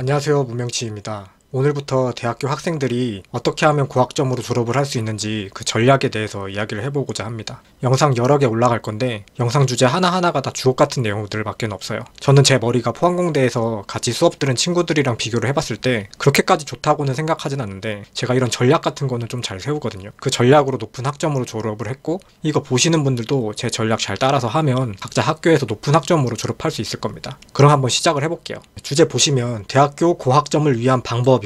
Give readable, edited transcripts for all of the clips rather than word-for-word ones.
안녕하세요, 문명치입니다. 오늘부터 대학교 학생들이 어떻게 하면 고학점으로 졸업을 할 수 있는지 그 전략에 대해서 이야기를 해보고자 합니다. 영상 여러 개 올라갈 건데 영상 주제 하나하나가 다 주옥 같은 내용들밖에 없어요. 저는 제 머리가 포항공대에서 같이 수업 들은 친구들이랑 비교를 해봤을 때 그렇게까지 좋다고는 생각하진 않는데 제가 이런 전략 같은 거는 좀 잘 세우거든요. 그 전략으로 높은 학점으로 졸업을 했고 이거 보시는 분들도 제 전략 잘 따라서 하면 각자 학교에서 높은 학점으로 졸업할 수 있을 겁니다. 그럼 한번 시작을 해볼게요. 주제 보시면 대학교 고학점을 위한 방법이고요.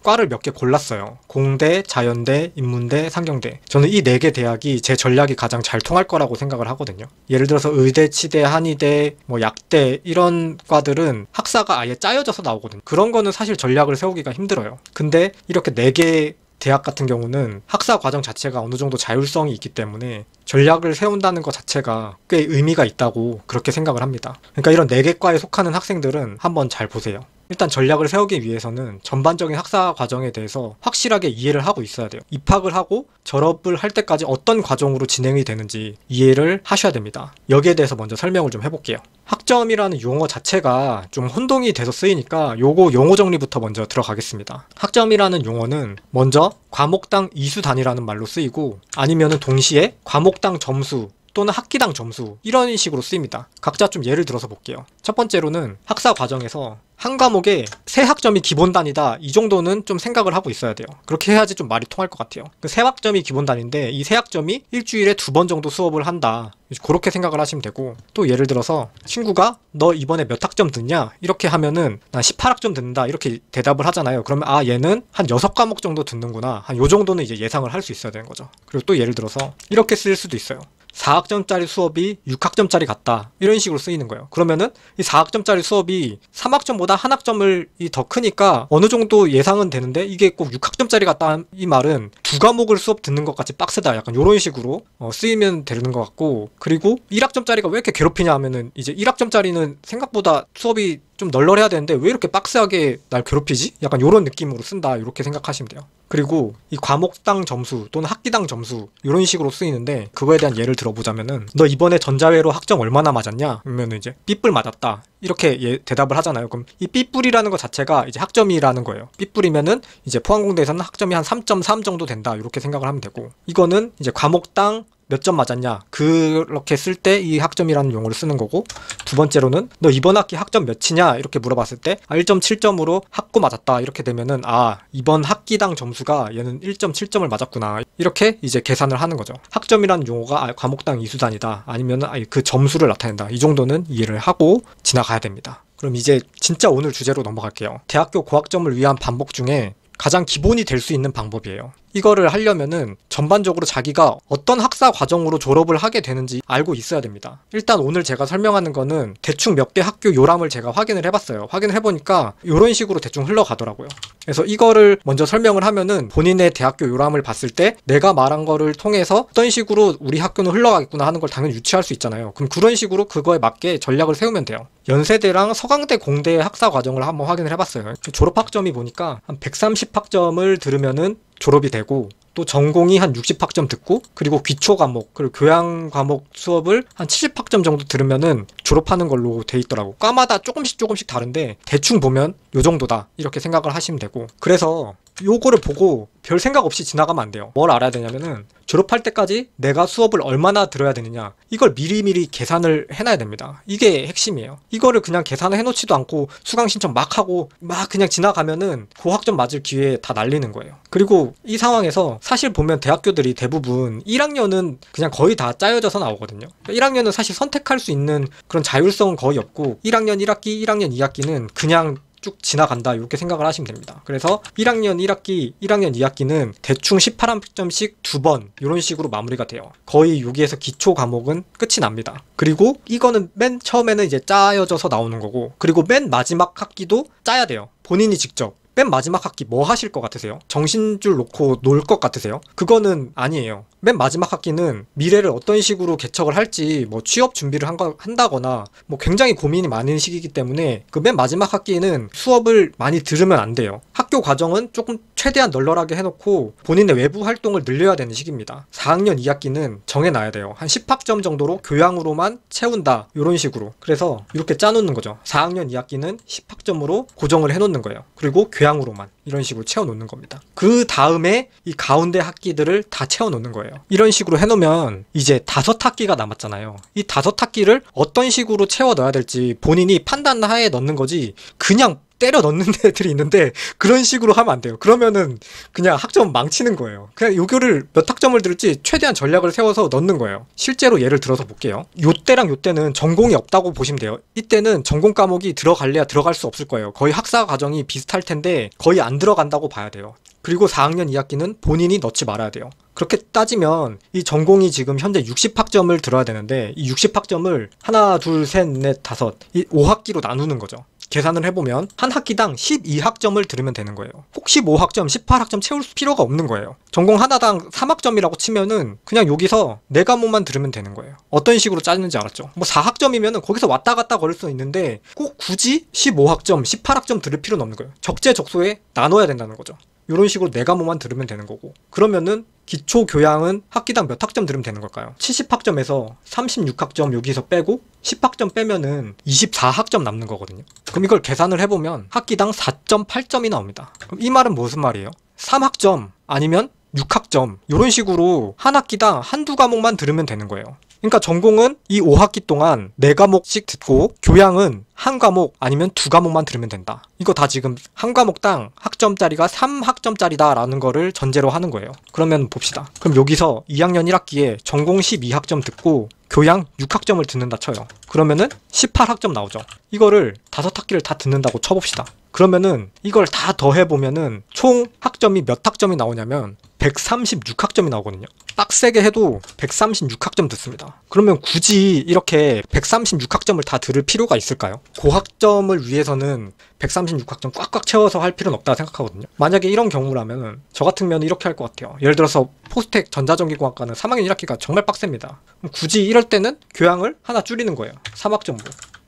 과를 몇 개 골랐어요. 공대, 자연대, 인문대, 상경대. 저는 이 4개 대학이 제 전략이 가장 잘 통할 거라고 생각을 하거든요. 예를 들어서 의대, 치대, 한의대, 약대 이런 과들은 학사가 아예 짜여져서 나오거든요. 그런 거는 사실 전략을 세우기가 힘들어요. 근데 이렇게 4개 대학 같은 경우는 학사 과정 자체가 어느 정도 자율성이 있기 때문에 전략을 세운다는 것 자체가 꽤 의미가 있다고 그렇게 생각을 합니다. 그러니까 이런 4개 과에 속하는 학생들은 한번 잘 보세요. 일단 전략을 세우기 위해서는 전반적인 학사 과정에 대해서 확실하게 이해를 하고 있어야 돼요. 입학을 하고 졸업을 할 때까지 어떤 과정으로 진행이 되는지 이해를 하셔야 됩니다. 여기에 대해서 먼저 설명을 좀 해볼게요. 학점이라는 용어 자체가 좀 혼동이 돼서 쓰이니까 요거 용어 정리부터 먼저 들어가겠습니다. 학점이라는 용어는 먼저 과목당 이수 단위라는 말로 쓰이고 아니면은 동시에 과목당 점수 또는 학기당 점수 이런 식으로 쓰입니다. 각자 좀 예를 들어서 볼게요. 첫 번째로는 학사 과정에서 한 과목에 세 학점이 기본 단위다 이 정도는 좀 생각을 하고 있어야 돼요. 그렇게 해야지 좀 말이 통할 것 같아요. 그 세 학점이 기본 단위인데 이 세 학점이 일주일에 2번 정도 수업을 한다. 그렇게 생각을 하시면 되고 또 예를 들어서 친구가 너 이번에 몇 학점 듣냐? 이렇게 하면은 난 18학점 듣는다 이렇게 대답을 하잖아요. 그러면 아 얘는 한 6과목 정도 듣는구나. 한 요 정도는 이제 예상을 할 수 있어야 되는 거죠. 그리고 또 예를 들어서 이렇게 쓸 수도 있어요. 4학점짜리 수업이 6학점짜리 같다 이런 식으로 쓰이는 거예요. 그러면은 이 4학점짜리 수업이 3학점보다 한 학점을 더 크니까 어느 정도 예상은 되는데 이게 꼭 6학점짜리 같다 이 말은 2과목을 수업 듣는 것 같이 빡세다 약간 이런 식으로 쓰이면 되는 것 같고, 그리고 1학점짜리가 왜 이렇게 괴롭히냐 하면은 이제 1학점짜리는 생각보다 수업이 좀 널널해야 되는데 왜 이렇게 빡세하게 날 괴롭히지? 약간 이런 느낌으로 쓴다 이렇게 생각하시면 돼요. 그리고 이 과목당 점수 또는 학기당 점수 이런 식으로 쓰이는데 그거에 대한 예를 들어보자면은 너 이번에 전자외로 학점 얼마나 맞았냐? 그러면 이제 삐뿔 맞았다 이렇게 대답을 하잖아요. 그럼 이 삐뿔이라는 것 자체가 이제 학점이라는 거예요. 삐뿔이면은 이제 포항공대에서는 학점이 한 3.3 정도 된다 이렇게 생각을 하면 되고, 이거는 이제 과목당 몇 점 맞았냐 그렇게 쓸 때 이 학점이라는 용어를 쓰는 거고, 두 번째로는 너 이번 학기 학점 몇이냐 이렇게 물어봤을 때 1.7점으로 학고 맞았다 이렇게 되면은 아 이번 학기당 점수가 얘는 1.7점을 맞았구나 이렇게 이제 계산을 하는 거죠. 학점이라는 용어가 과목당 이수단이다 아니면은 그 점수를 나타낸다 이 정도는 이해를 하고 지나가야 됩니다. 그럼 이제 진짜 오늘 주제로 넘어갈게요. 대학교 고학점을 위한 방법 중에 가장 기본이 될 수 있는 방법이에요. 이거를 하려면은 전반적으로 자기가 어떤 학사 과정으로 졸업을 하게 되는지 알고 있어야 됩니다. 일단 오늘 제가 설명하는 거는 대충 몇 개 학교 요람을 제가 확인을 해봤어요. 확인을 해보니까 이런 식으로 대충 흘러가더라고요. 그래서 이거를 먼저 설명을 하면은 본인의 대학교 요람을 봤을 때 내가 말한 거를 통해서 어떤 식으로 우리 학교는 흘러가겠구나 하는 걸 당연히 유추할 수 있잖아요. 그럼 그런 식으로 그거에 맞게 전략을 세우면 돼요. 연세대랑 서강대, 공대의 학사 과정을 한번 확인을 해봤어요. 졸업학점이 보니까 한 130학점을 들으면은 졸업이 되고, 또 전공이 한 60학점 듣고, 그리고 기초 과목 그리고 교양 과목 수업을 한 70학점 정도 들으면은 졸업하는 걸로 돼 있더라고. 과마다 조금씩 다른데 대충 보면 요 정도다 이렇게 생각을 하시면 되고, 그래서 요거를 보고 별 생각 없이 지나가면 안 돼요. 뭘 알아야 되냐면은 졸업할 때까지 내가 수업을 얼마나 들어야 되느냐 이걸 미리미리 계산을 해놔야 됩니다. 이게 핵심이에요. 이거를 그냥 계산을 해놓지도 않고 수강 신청 막 하고 막 그냥 지나가면은 고학점 맞을 기회 다 날리는 거예요. 그리고 이 상황에서 사실 보면 대학교들이 대부분 1학년은 그냥 거의 다 짜여져서 나오거든요. 1학년은 사실 선택할 수 있는 그런 자율성은 거의 없고 1학년 1학기, 1학년 2학기는 그냥 쭉 지나간다 이렇게 생각을 하시면 됩니다. 그래서 1학년 1학기, 1학년 2학기는 대충 18학점씩 2번 이런 식으로 마무리가 돼요. 거의 여기에서 기초 과목은 끝이 납니다. 그리고 이거는 맨 처음에는 이제 짜여져서 나오는 거고, 그리고 맨 마지막 학기도 짜야 돼요. 본인이 직접. 맨 마지막 학기 뭐 하실 것 같으세요? 정신줄 놓고 놀 것 같으세요? 그거는 아니에요. 맨 마지막 학기는 미래를 어떤 식으로 개척을 할지 뭐 취업 준비를 한다거나 뭐 굉장히 고민이 많은 시기이기 때문에 그 맨 마지막 학기는 수업을 많이 들으면 안 돼요. 학교 과정은 조금 최대한 널널하게 해놓고 본인의 외부 활동을 늘려야 되는 시기입니다. 4학년 2학기는 정해놔야 돼요. 한 10학점 정도로 교양으로만 채운다, 이런 식으로. 그래서 이렇게 짜놓는 거죠. 4학년 2학기는 10학점으로 고정을 해놓는 거예요. 그리고 교양으로만 이런 식으로 채워놓는 겁니다. 그 다음에 이 가운데 학기들을 다 채워놓는 거예요. 이런 식으로 해놓으면 이제 5학기가 남았잖아요. 이 5학기를 어떤 식으로 채워 넣어야 될지 본인이 판단하에 넣는 거지, 그냥 때려 넣는 애들이 있는데 그런 식으로 하면 안 돼요. 그러면은 그냥 학점 망치는 거예요. 그냥 요거를 몇 학점을 들을지 최대한 전략을 세워서 넣는 거예요. 실제로 예를 들어서 볼게요. 요때랑 요때는 전공이 없다고 보시면 돼요. 이때는 전공 과목이 들어갈래야 들어갈 수 없을 거예요. 거의 학사 과정이 비슷할 텐데 거의 안 들어간다고 봐야 돼요. 그리고 4학년 2학기는 본인이 넣지 말아야 돼요. 그렇게 따지면 이 전공이 지금 현재 60학점을 들어야 되는데 이 60학점을 하나, 둘, 셋, 넷, 다섯, 이 5학기로 나누는 거죠. 계산을 해보면 한 학기당 12학점을 들으면 되는 거예요. 꼭 15학점, 18학점 채울 필요가 없는 거예요. 전공 하나당 3학점이라고 치면은 그냥 여기서 4과목만 들으면 되는 거예요. 어떤 식으로 짜는지 알았죠? 뭐 4학점이면은 거기서 왔다 갔다 거릴 수 있는데 꼭 굳이 15학점, 18학점 들을 필요는 없는 거예요. 적재적소에 나눠야 된다는 거죠. 이런 식으로 4과목만 들으면 되는 거고, 그러면은 기초 교양은 학기당 몇 학점 들으면 되는 걸까요? 70학점에서 36학점 여기서 빼고 10학점 빼면은 24학점 남는 거거든요. 그럼 이걸 계산을 해보면 학기당 4.8점이 나옵니다. 그럼 이 말은 무슨 말이에요? 3학점 아니면 6학점 이런 식으로 한 학기당 한두 과목만 들으면 되는 거예요. 그러니까 전공은 이 5학기 동안 4과목씩 듣고 교양은 한 과목 아니면 2과목만 들으면 된다. 이거 다 지금 한 과목당 학점짜리가 3학점짜리다 라는 거를 전제로 하는 거예요. 그러면 봅시다. 그럼 여기서 2학년 1학기에 전공 12학점 듣고 교양 6학점을 듣는다 쳐요. 그러면은 18학점 나오죠. 이거를 5학기를 다 듣는다고 쳐봅시다. 그러면은 이걸 다 더해보면은 총 학점이 몇 학점이 나오냐면 136학점이 나오거든요. 빡세게 해도 136학점 듣습니다. 그러면 굳이 이렇게 136학점을 다 들을 필요가 있을까요? 고학점을 위해서는 136학점 꽉꽉 채워서 할 필요는 없다고 생각하거든요. 만약에 이런 경우라면 저 같으면 이렇게 할 것 같아요. 예를 들어서 포스텍 전자전기공학과는 3학년 1학기가 정말 빡셉니다. 그럼 굳이 이럴 때는 교양을 하나 줄이는 거예요. 3학점으로.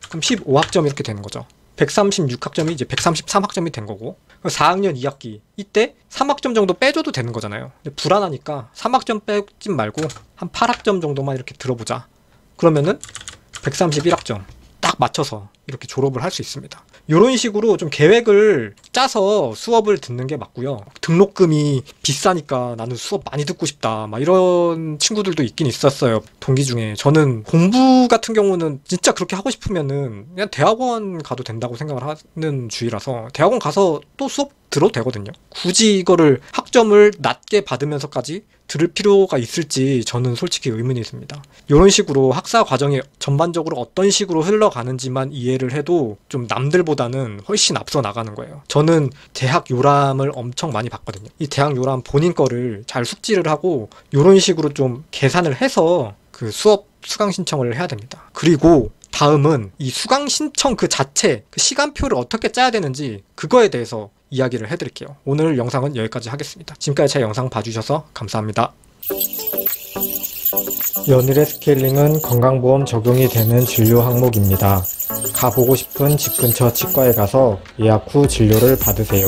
그럼 15학점 이렇게 되는 거죠. 136학점이 이제 133학점이 된 거고, 4학년 2학기 이때 3학점 정도 빼줘도 되는 거잖아요. 근데 불안하니까 3학점 빼지 말고 한 8학점 정도만 이렇게 들어보자. 그러면은 131학점 딱 맞춰서 이렇게 졸업을 할 수 있습니다. 이런 식으로 좀 계획을 짜서 수업을 듣는 게 맞고요. 등록금이 비싸니까 나는 수업 많이 듣고 싶다 막 이런 친구들도 있긴 있었어요. 동기 중에. 저는 공부 같은 경우는 진짜 그렇게 하고 싶으면은 그냥 대학원 가도 된다고 생각을 하는 주의라서 대학원 가서 또 수업 들어도 되거든요. 굳이 이거를 학점을 낮게 받으면서까지 들을 필요가 있을지 저는 솔직히 의문이 있습니다. 이런 식으로 학사 과정이 전반적으로 어떤 식으로 흘러가는지만 이해를 해도 좀 남들보다는 훨씬 앞서 나가는 거예요. 저는 대학 요람을 엄청 많이 봤거든요. 이 대학 요람 본인 거를 잘 숙지를 하고 이런 식으로 좀 계산을 해서 그 수업 수강 신청을 해야 됩니다. 그리고 다음은 이 수강 신청 그 자체, 그 시간표를 어떻게 짜야 되는지 그거에 대해서 이야기를 해드릴게요. 오늘 영상은 여기까지 하겠습니다. 지금까지 제 영상 봐주셔서 감사합니다. 연일의 스케일링은 건강보험 적용이 되는 진료 항목입니다. 가보고 싶은 집 근처 치과에 가서 예약 후 진료를 받으세요.